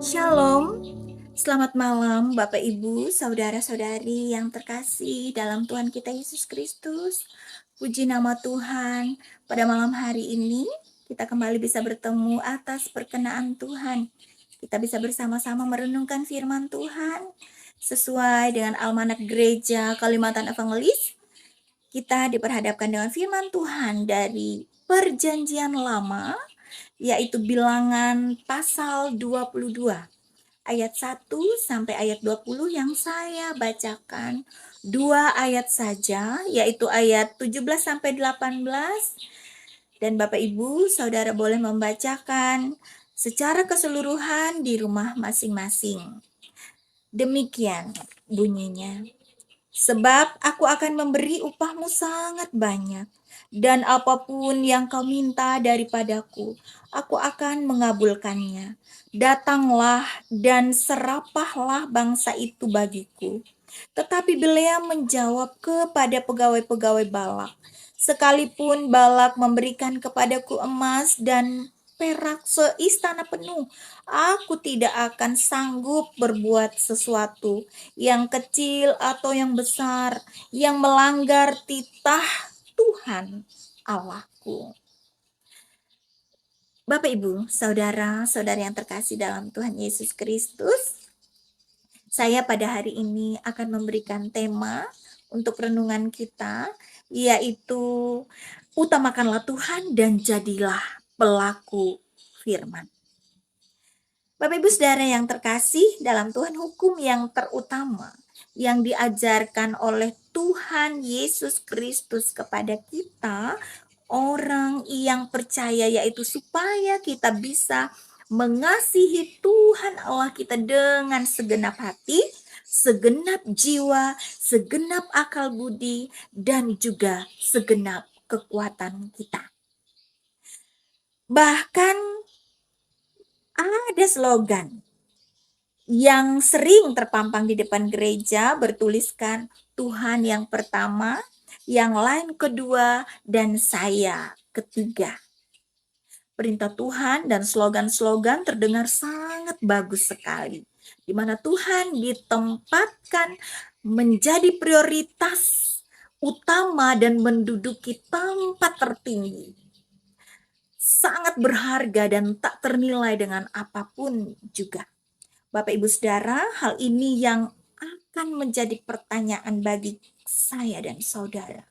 Shalom, selamat malam Bapak Ibu, saudara-saudari yang terkasih dalam Tuhan kita Yesus Kristus. Puji nama Tuhan, pada malam hari ini kita kembali bisa bertemu atas perkenaan Tuhan. Kita bisa bersama-sama merenungkan firman Tuhan sesuai dengan Almanak Gereja Kalimantan Evangelis. Kita diperhadapkan dengan firman Tuhan dari Perjanjian Lama, yaitu Bilangan pasal 22. Ayat 1 sampai ayat 20 yang saya bacakan 2 ayat saja, yaitu ayat 17 sampai 18. Dan Bapak Ibu, Saudara boleh membacakan secara keseluruhan di rumah masing-masing. Demikian bunyinya. Sebab aku akan memberi upahmu sangat banyak, dan apapun yang kau minta daripadaku, aku akan mengabulkannya. Datanglah dan serapahlah bangsa itu bagiku. Tetapi Bileam menjawab kepada pegawai-pegawai Balak, sekalipun Balak memberikan kepadaku emas dan perak seistana penuh, aku tidak akan sanggup berbuat sesuatu yang kecil atau yang besar, yang melanggar titah Tuhan Allahku. Bapak Ibu, saudara-saudari yang terkasih dalam Tuhan Yesus Kristus, saya pada hari ini akan memberikan tema untuk renungan kita, yaitu utamakanlah Tuhan dan jadilah pelaku firman. Bapak Ibu Saudara yang terkasih dalam Tuhan, hukum yang terutama yang diajarkan oleh Tuhan Yesus Kristus kepada kita, orang yang percaya, yaitu supaya kita bisa mengasihi Tuhan Allah kita dengan segenap hati, segenap jiwa, segenap akal budi, dan juga segenap kekuatan kita. Bahkan ada slogan yang sering terpampang di depan gereja bertuliskan Tuhan yang pertama, yang lain kedua, dan saya ketiga. Perintah Tuhan dan slogan-slogan terdengar sangat bagus sekali, di mana Tuhan ditempatkan menjadi prioritas utama dan menduduki tempat tertinggi. Sangat berharga dan tak ternilai dengan apapun juga. Bapak Ibu Saudara, hal ini yang akan menjadi pertanyaan bagi saya dan saudara.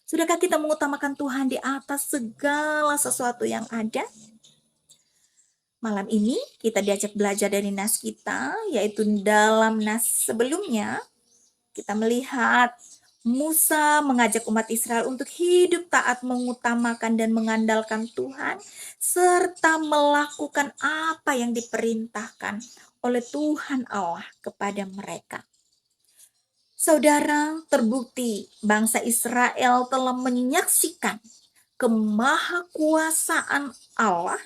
Sudahkah kita mengutamakan Tuhan di atas segala sesuatu yang ada? Malam ini kita diajak belajar dari nas kita, yaitu dalam nas sebelumnya kita melihat Musa mengajak umat Israel untuk hidup taat, mengutamakan dan mengandalkan Tuhan, serta melakukan apa yang diperintahkan oleh Tuhan Allah kepada mereka. Saudara, terbukti bangsa Israel telah menyaksikan kemahakuasaan Allah.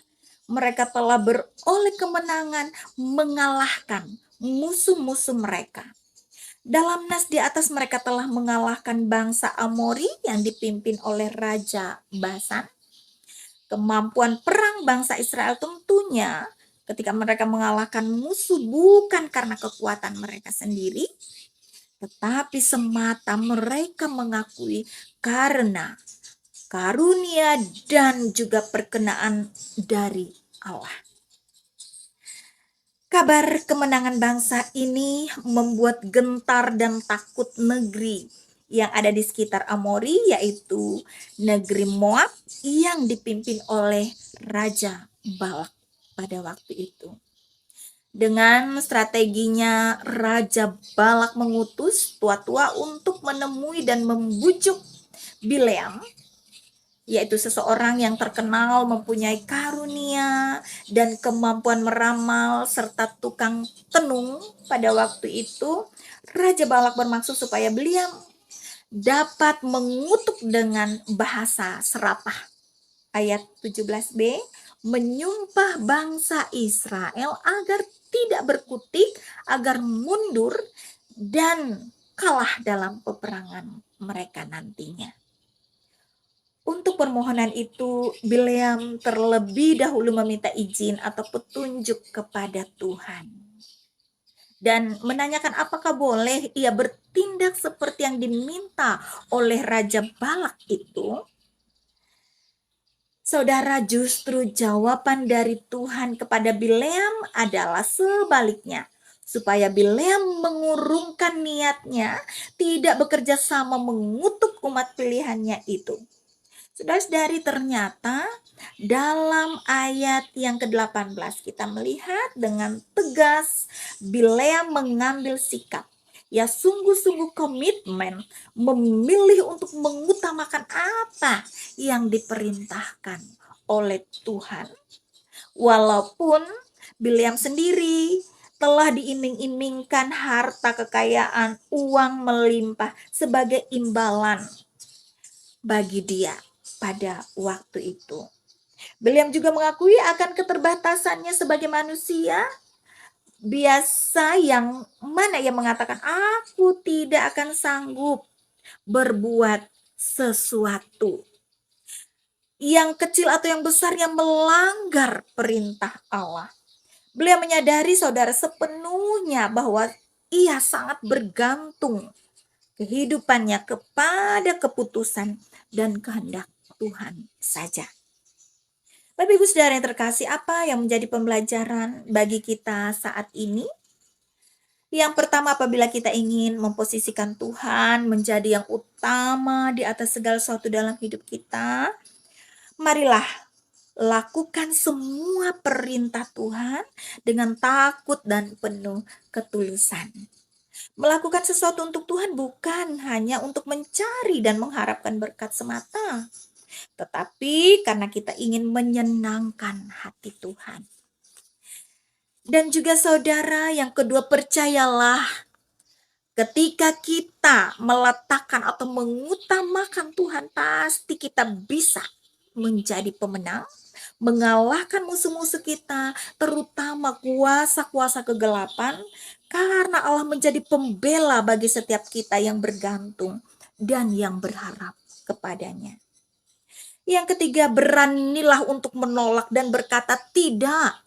Mereka telah beroleh kemenangan mengalahkan musuh-musuh mereka. Dalam nas di atas mereka telah mengalahkan bangsa Amori yang dipimpin oleh Raja Basan. Kemampuan perang bangsa Israel tentunya ketika mereka mengalahkan musuh bukan karena kekuatan mereka sendiri, tetapi semata mereka mengakui karena karunia dan juga perkenaan dari Allah. Kabar kemenangan bangsa ini membuat gentar dan takut negeri yang ada di sekitar Amori, yaitu negeri Moab yang dipimpin oleh Raja Balak pada waktu itu. Dengan strateginya, Raja Balak mengutus tua-tua untuk menemui dan membujuk Bileam, yaitu seseorang yang terkenal mempunyai karunia dan kemampuan meramal serta tukang tenung pada waktu itu. Raja Balak bermaksud supaya Bileam dapat mengutuk dengan bahasa serapah. Ayat 17b, menyumpah bangsa Israel agar tidak berkutik, agar mundur dan kalah dalam peperangan mereka nantinya. Untuk permohonan itu, Bileam terlebih dahulu meminta izin atau petunjuk kepada Tuhan dan menanyakan apakah boleh ia bertindak seperti yang diminta oleh Raja Balak itu. Saudara, justru jawaban dari Tuhan kepada Bileam adalah sebaliknya, supaya Bileam mengurungkan niatnya, tidak bekerja sama mengutuk umat pilihannya itu. Saudara-saudari, ternyata dalam ayat yang ke-18 kita melihat dengan tegas Bileam mengambil sikap. Ya, sungguh-sungguh komitmen memilih untuk mengutamakan apa yang diperintahkan oleh Tuhan. Walaupun Bileam sendiri telah diiming-imingkan harta kekayaan, uang melimpah sebagai imbalan bagi dia pada waktu itu. Bileam juga mengakui akan keterbatasannya sebagai manusia biasa yang mana ia mengatakan, aku tidak akan sanggup berbuat sesuatu yang kecil atau yang besar yang melanggar perintah Allah. Beliau menyadari, saudara, sepenuhnya bahwa ia sangat bergantung kehidupannya kepada keputusan dan kehendak Tuhan saja. Bapak Ibu Saudara yang terkasih, apa yang menjadi pembelajaran bagi kita saat ini? Yang pertama, apabila kita ingin memposisikan Tuhan menjadi yang utama di atas segala sesuatu dalam hidup kita, marilah lakukan semua perintah Tuhan dengan takut dan penuh ketulusan. Melakukan sesuatu untuk Tuhan bukan hanya untuk mencari dan mengharapkan berkat semata, tetapi karena kita ingin menyenangkan hati Tuhan. Dan juga saudara, yang kedua, percayalah ketika kita meletakkan atau mengutamakan Tuhan, pasti kita bisa menjadi pemenang, mengalahkan musuh-musuh kita, terutama kuasa-kuasa kegelapan, karena Allah menjadi pembela bagi setiap kita yang bergantung dan yang berharap kepadanya. Yang ketiga, beranilah untuk menolak dan berkata tidak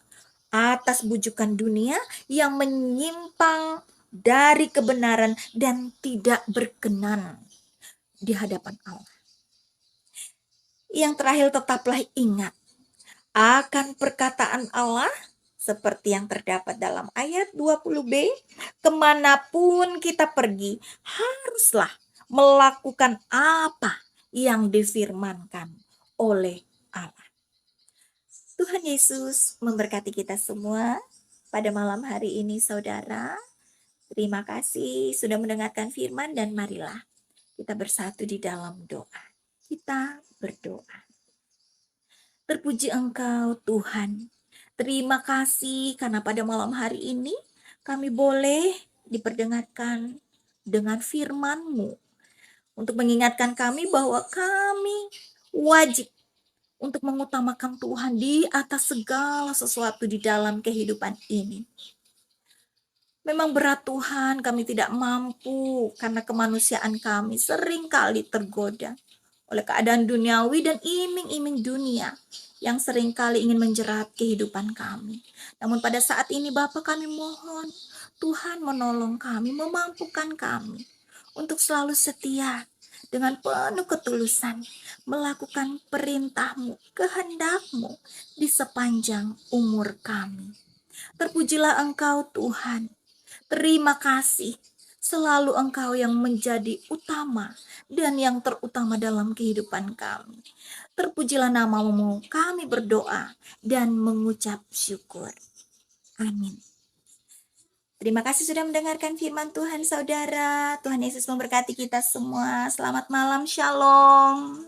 atas bujukan dunia yang menyimpang dari kebenaran dan tidak berkenan di hadapan Allah. Yang terakhir, tetaplah ingat akan perkataan Allah seperti yang terdapat dalam ayat 20b, kemanapun kita pergi, haruslah melakukan apa yang difirmankan oleh Allah. Tuhan Yesus memberkati kita semua pada malam hari ini, saudara. Terima kasih sudah mendengarkan firman dan marilah kita bersatu di dalam doa. Kita berdoa. Terpuji Engkau Tuhan. Terima kasih karena pada malam hari ini kami boleh diperdengarkan dengan firman-Mu untuk mengingatkan kami bahwa kami wajib untuk mengutamakan Tuhan di atas segala sesuatu di dalam kehidupan ini. Memang berat Tuhan, kami tidak mampu karena kemanusiaan kami seringkali tergoda oleh keadaan duniawi dan iming-iming dunia yang seringkali ingin menjerat kehidupan kami. Namun pada saat ini Bapa, kami mohon Tuhan menolong kami, memampukan kami untuk selalu setia dengan penuh ketulusan melakukan perintah-Mu, kehendak-Mu di sepanjang umur kami. Terpujilah Engkau Tuhan. Terima kasih. Selalu Engkau yang menjadi utama dan yang terutama dalam kehidupan kami. Terpujilah nama-Mu, kami berdoa dan mengucap syukur. Amin. Terima kasih sudah mendengarkan firman Tuhan, saudara. Tuhan Yesus memberkati kita semua. Selamat malam, shalom.